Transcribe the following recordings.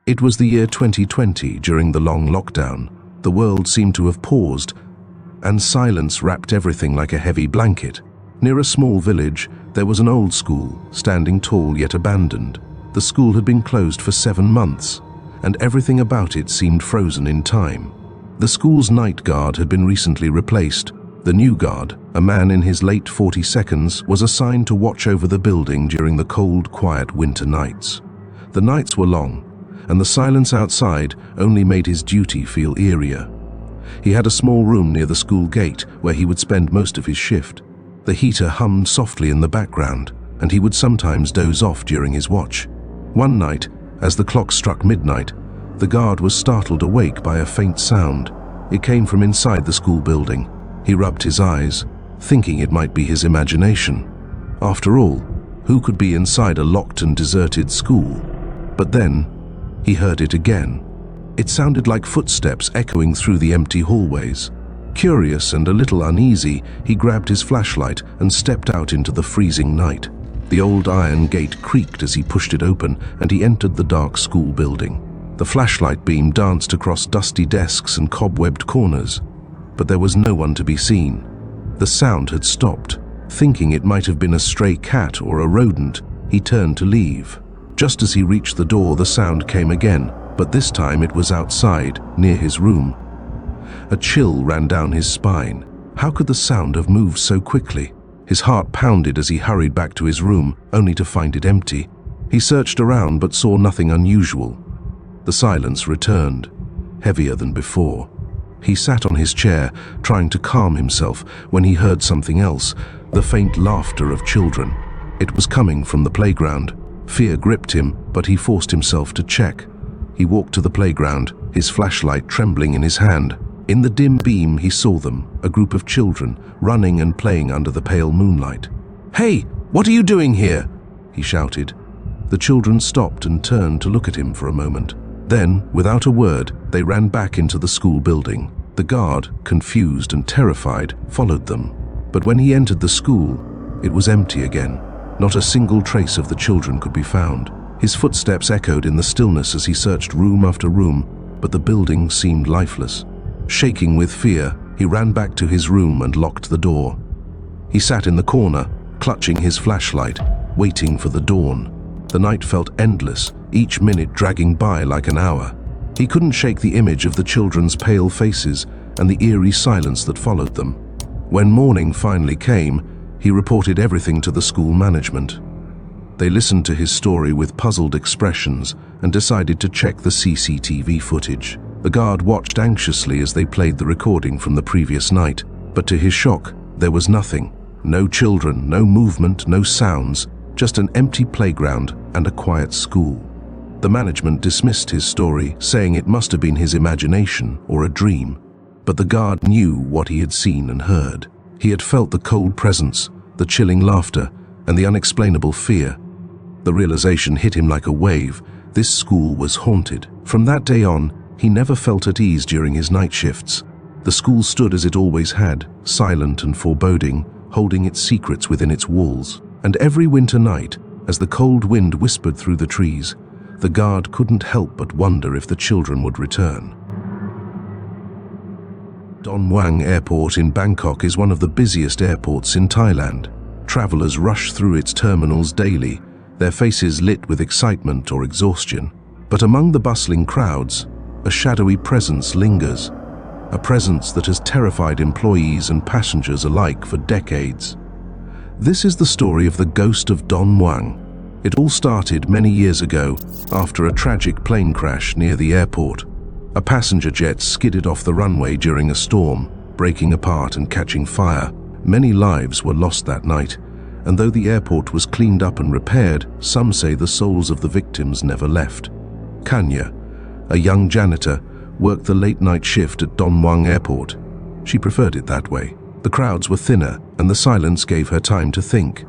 It was the year 2020 during the long lockdown. The world seemed to have paused, and silence wrapped everything like a heavy blanket. Near a small village, there was an old school, standing tall yet abandoned. The school had been closed for 7 months, and everything about it seemed frozen in time. The school's night guard had been recently replaced. The new guard, a man in his late 42nd, was assigned to watch over the building during the cold, quiet winter nights. The nights were long, and the silence outside only made his duty feel eerier. He had a small room near the school gate where he would spend most of his shift. The heater hummed softly in the background, and he would sometimes doze off during his watch. One night, as the clock struck midnight, the guard was startled awake by a faint sound. It came from inside the school building. He rubbed his eyes, thinking it might be his imagination. After all, who could be inside a locked and deserted school? But then, he heard it again. It sounded like footsteps echoing through the empty hallways. Curious and a little uneasy, he grabbed his flashlight and stepped out into the freezing night. The old iron gate creaked as he pushed it open, and he entered the dark school building. The flashlight beam danced across dusty desks and cobwebbed corners, but there was no one to be seen. The sound had stopped. Thinking it might have been a stray cat or a rodent, he turned to leave. Just as he reached the door, the sound came again, but this time it was outside, near his room. A chill ran down his spine. How could the sound have moved so quickly? His heart pounded as he hurried back to his room, only to find it empty. He searched around but saw nothing unusual. The silence returned, heavier than before. He sat on his chair, trying to calm himself, when he heard something else, the faint laughter of children. It was coming from the playground. Fear gripped him, but he forced himself to check. He walked to the playground, his flashlight trembling in his hand. In the dim beam, he saw them, a group of children, running and playing under the pale moonlight. "Hey, what are you doing here?" he shouted. The children stopped and turned to look at him for a moment. Then, without a word, they ran back into the school building. The guard, confused and terrified, followed them. But when he entered the school, it was empty again. Not a single trace of the children could be found. His footsteps echoed in the stillness as he searched room after room, but the building seemed lifeless. Shaking with fear, he ran back to his room and locked the door. He sat in the corner, clutching his flashlight, waiting for the dawn. The night felt endless, each minute dragging by like an hour. He couldn't shake the image of the children's pale faces and the eerie silence that followed them. When morning finally came, he reported everything to the school management. They listened to his story with puzzled expressions and decided to check the CCTV footage. The guard watched anxiously as they played the recording from the previous night, but to his shock, there was nothing. No children, no movement, no sounds, just an empty playground and a quiet school. The management dismissed his story, saying it must have been his imagination or a dream. But the guard knew what he had seen and heard. He had felt the cold presence, the chilling laughter, and the unexplainable fear. The realization hit him like a wave. This school was haunted. From that day on, he never felt at ease during his night shifts. The school stood as it always had, silent and foreboding, holding its secrets within its walls. And every winter night, as the cold wind whispered through the trees, the guard couldn't help but wonder if the children would return. Don Muang Airport in Bangkok is one of the busiest airports in Thailand. Travelers rush through its terminals daily, their faces lit with excitement or exhaustion. But among the bustling crowds, a shadowy presence lingers, a presence that has terrified employees and passengers alike for decades. This is the story of the ghost of Don Muang. It all started many years ago after a tragic plane crash near the airport. A passenger jet skidded off the runway during a storm, breaking apart and catching fire. Many lives were lost that night, and though the airport was cleaned up and repaired, some say the souls of the victims never left. Kanya, a young janitor, worked the late-night shift at Don Muang Airport. She preferred it that way. The crowds were thinner, and the silence gave her time to think.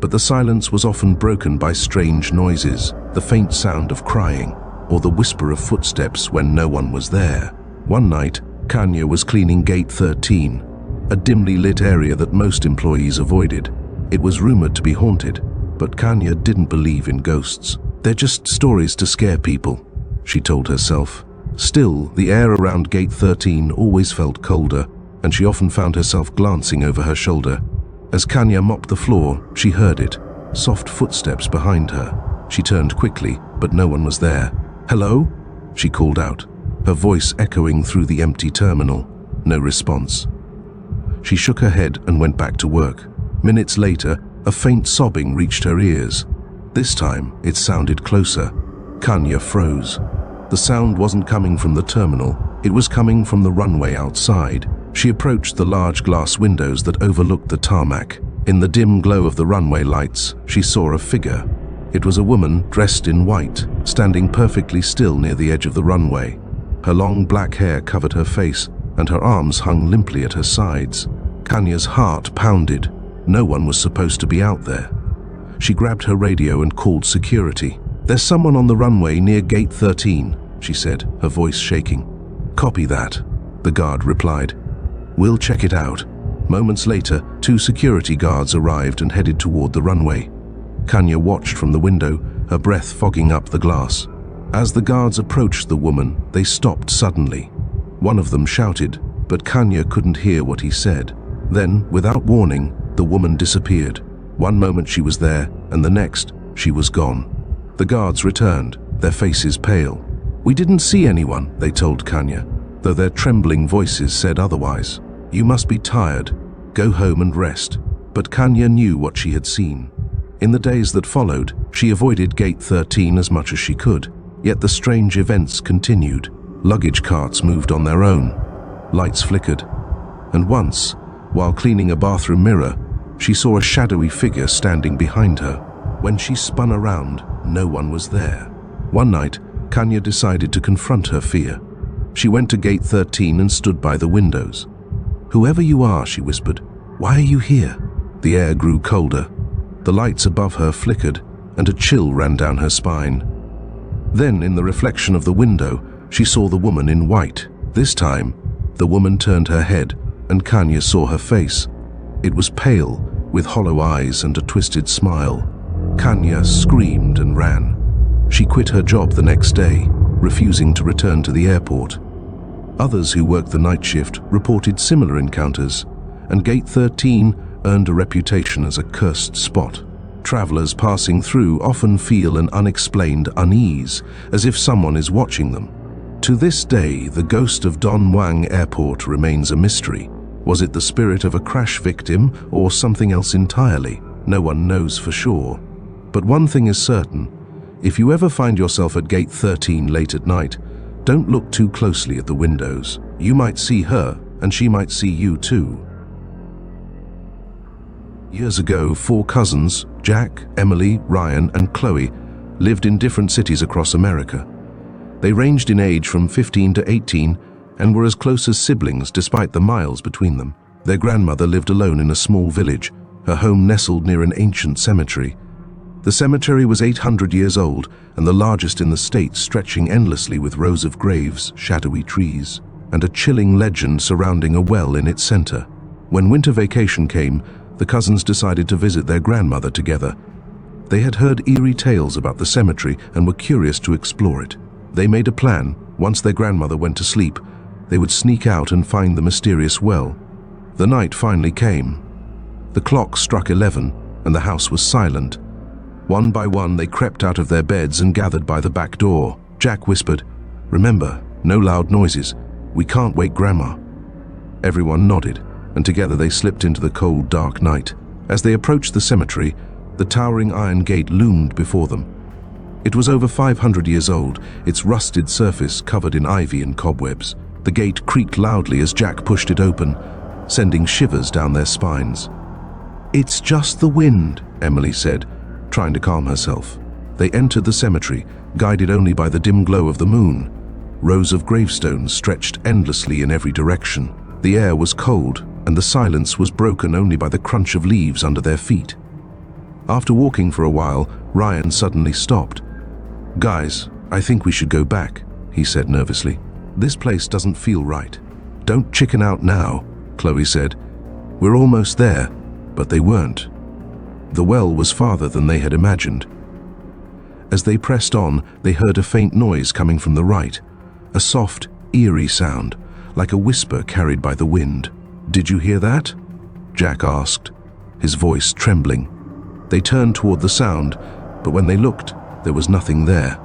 But the silence was often broken by strange noises, the faint sound of crying, or the whisper of footsteps when no one was there. One night, Kanya was cleaning Gate 13, a dimly lit area that most employees avoided. It was rumored to be haunted, but Kanya didn't believe in ghosts. "They're just stories to scare people," she told herself. Still, the air around Gate 13 always felt colder, and she often found herself glancing over her shoulder. As Kanya mopped the floor, she heard it. Soft footsteps behind her. She turned quickly, but no one was there. "Hello?" she called out, her voice echoing through the empty terminal. No response. She shook her head and went back to work. Minutes later, a faint sobbing reached her ears. This time, it sounded closer. Kanya froze. The sound wasn't coming from the terminal. It was coming from the runway outside. She approached the large glass windows that overlooked the tarmac. In the dim glow of the runway lights, she saw a figure. It was a woman dressed in white, standing perfectly still near the edge of the runway. Her long black hair covered her face, and her arms hung limply at her sides. Kanya's heart pounded. No one was supposed to be out there. She grabbed her radio and called security. "There's someone on the runway near Gate 13, she said, her voice shaking. "Copy that," the guard replied. "We'll check it out." Moments later, 2 security guards arrived and headed toward the runway. Kanya watched from the window, her breath fogging up the glass. As the guards approached the woman, they stopped suddenly. One of them shouted, but Kanya couldn't hear what he said. Then, without warning, the woman disappeared. One moment she was there, and the next, she was gone. The guards returned, their faces pale. "We didn't see anyone," they told Kanya, though their trembling voices said otherwise. "You must be tired. Go home and rest." But Kanya knew what she had seen. In the days that followed, she avoided Gate 13 as much as she could, yet the strange events continued. Luggage carts moved on their own. Lights flickered. And once, while cleaning a bathroom mirror, she saw a shadowy figure standing behind her. When she spun around, no one was there. One night, Kanya decided to confront her fear. She went to Gate 13 and stood by the windows. "Whoever you are," she whispered, "why are you here?" The air grew colder. The lights above her flickered, and a chill ran down her spine. Then, in the reflection of the window, she saw the woman in white. This time, the woman turned her head, and Kanya saw her face. It was pale, with hollow eyes and a twisted smile. Kanya screamed and ran. She quit her job the next day, refusing to return to the airport. Others who worked the night shift reported similar encounters, and Gate 13 earned a reputation as a cursed spot. Travelers passing through often feel an unexplained unease, as if someone is watching them. To this day, the ghost of Don Muang Airport remains a mystery. Was it the spirit of a crash victim or something else entirely? No one knows for sure. But one thing is certain. If you ever find yourself at Gate 13 late at night, don't look too closely at the windows. You might see her, and she might see you too. Years ago, 4 cousins, Jack, Emily, Ryan, and Chloe, lived in different cities across America. They ranged in age from 15 to 18 and were as close as siblings despite the miles between them. Their grandmother lived alone in a small village, her home nestled near an ancient cemetery. The cemetery was 800 years old and the largest in the state, stretching endlessly with rows of graves, shadowy trees, and a chilling legend surrounding a well in its center. When winter vacation came, the cousins decided to visit their grandmother together. They had heard eerie tales about the cemetery and were curious to explore it. They made a plan. Once their grandmother went to sleep, they would sneak out and find the mysterious well. The night finally came. The clock struck 11, and the house was silent. One by one, they crept out of their beds and gathered by the back door. Jack whispered, "Remember, no loud noises. We can't wake Grandma." Everyone nodded, and together they slipped into the cold, dark night. As they approached the cemetery, the towering iron gate loomed before them. It was over 500 years old, its rusted surface covered in ivy and cobwebs. The gate creaked loudly as Jack pushed it open, sending shivers down their spines. "It's just the wind," Emily said, trying to calm herself. They entered the cemetery, guided only by the dim glow of the moon. Rows of gravestones stretched endlessly in every direction. The air was cold, and the silence was broken only by the crunch of leaves under their feet. After walking for a while, Ryan suddenly stopped. "Guys, I think we should go back," he said nervously. "This place doesn't feel right." "Don't chicken out now," Chloe said. "We're almost there." But they weren't. The well was farther than they had imagined. As they pressed on, they heard a faint noise coming from the right, a soft, eerie sound, like a whisper carried by the wind. "Did you hear that?" Jack asked, his voice trembling. They turned toward the sound, but when they looked, there was nothing there.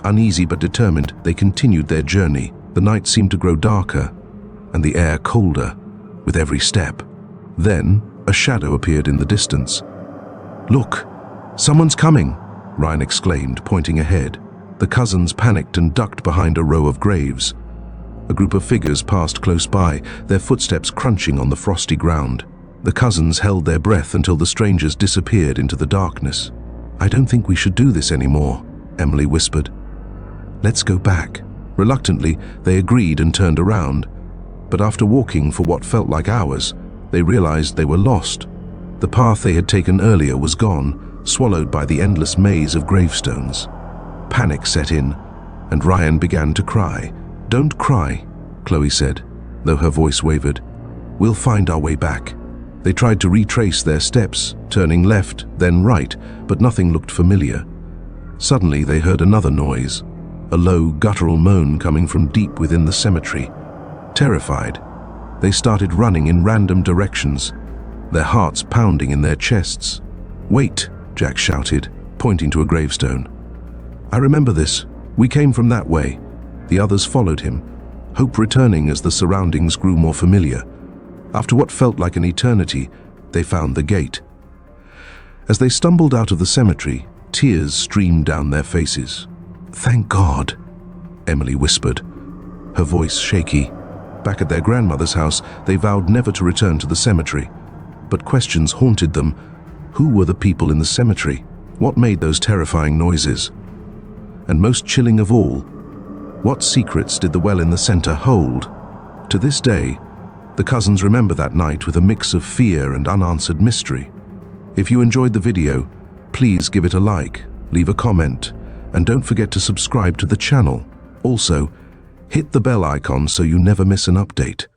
Uneasy but determined, they continued their journey. The night seemed to grow darker, and the air colder with every step. Then, a shadow appeared in the distance. "Look, someone's coming!" Ryan exclaimed, pointing ahead. The cousins panicked and ducked behind a row of graves. A group of figures passed close by, their footsteps crunching on the frosty ground. The cousins held their breath until the strangers disappeared into the darkness. "I don't think we should do this anymore," Emily whispered. "Let's go back." Reluctantly, they agreed and turned around. But after walking for what felt like hours, they realized they were lost. The path they had taken earlier was gone, swallowed by the endless maze of gravestones. Panic set in, and Ryan began to cry. "Don't cry," Chloe said, though her voice wavered. "We'll find our way back." They tried to retrace their steps, turning left, then right, but nothing looked familiar. Suddenly they heard another noise, a low, guttural moan coming from deep within the cemetery. Terrified, they started running in random directions, their hearts pounding in their chests. "Wait," Jack shouted, pointing to a gravestone. "I remember this. We came from that way." The others followed him, hope returning as the surroundings grew more familiar. After what felt like an eternity, they found the gate. As they stumbled out of the cemetery, tears streamed down their faces. "Thank God," Emily whispered, her voice shaky. Back at their grandmother's house, they vowed never to return to the cemetery. But questions haunted them. Who were the people in the cemetery? What made those terrifying noises? And most chilling of all, what secrets did the well in the center hold? To this day, the cousins remember that night with a mix of fear and unanswered mystery. If you enjoyed the video, please give it a like, leave a comment, and don't forget to subscribe to the channel. Also, hit the bell icon so you never miss an update.